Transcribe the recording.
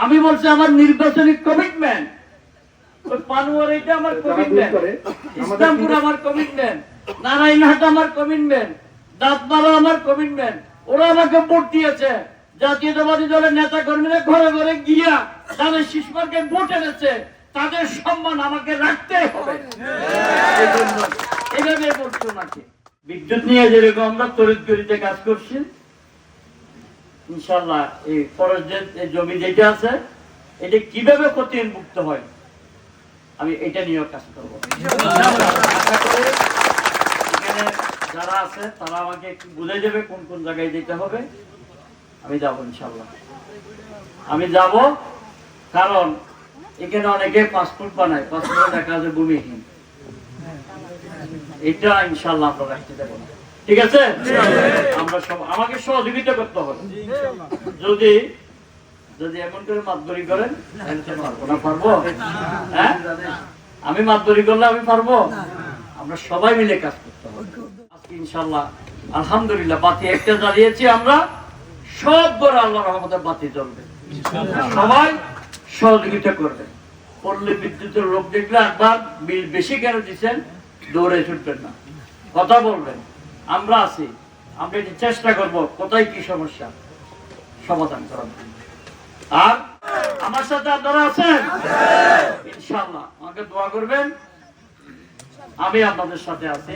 আমি বলছি আমার নির্বাচনী কমিটমেন্ট, পানুয়ার এটা আমার কমিটমেন্ট, ইসলামপুর আমার কমিটমেন্ট, নারায়ণহাট আমার কমিটমেন্ট, দাঁতমারা আমার কমিটমেন্ট। ওরা আমাকে ভোট দিয়েছে, জাতীয়তাবাদী দলের নেতা কর্মীরা ঘরে ঘরে গিয়া তাদের শিশুকে ভোট এনেছে, তাদের সম্মান আমাকে রাখতে হবে। এইভাবে বলছো নাকি? বিদ্যুৎ নিয়ে যেরকম আমরা তড়িৎ গতিতে কাজ করছি, ইনশাল্লাহ এই ফরেস্টের জমি যেটা আছে এটা কিভাবে ক্ষতির মুক্ত হয় আমি এটা নিয়েও কাজ করবো। এখানে যারা আছে তারা আমাকে একটু বুঝে দেবে কোন কোন জায়গায় যেতে হবে। আমি যাবো ইনশাল্লাহ, আমি যাব। কারণ এখানে অনেকে পাসপোর্ট বানায়, পাসপোর্টে দেখা যায় ভূমিহীন। এটা ইনশাল্লাহ আমরা রাখতে দেবো না, ঠিক আছে? আমরা সব আমাকে সহযোগিতা করতে হবে। যদি যদি এমন করে মাতবরি করেন পারবো না, পারবো? হ্যাঁ, আমি মাতবরি করলে আমি পারবো? আমরা সবাই মিলে কাজ করতে হবে। আজকে ইনশাল্লাহ আলহামদুলিল্লাহ বাতি একটা জ্বালিয়েছি আমরা, সব করে আল্লাহর রহমতে বাতি জ্বলবে। সবাই সহযোগিতা করবে। পল্লী বিদ্যুতের লোক দেখলে একবার বিল বেশি কেন দিচ্ছেন দৌড়ে ছুটবেন না, কথা বলবেন। আমরা আছি, আমরা এটি চেষ্টা করব কোথায় কি সমস্যা সমাধান করার জন্য। আর আমার সাথে আপনারা আছেন ইনশাআল্লাহ, আমাকে দোয়া করবেন, আমি আপনাদের সাথে আছি।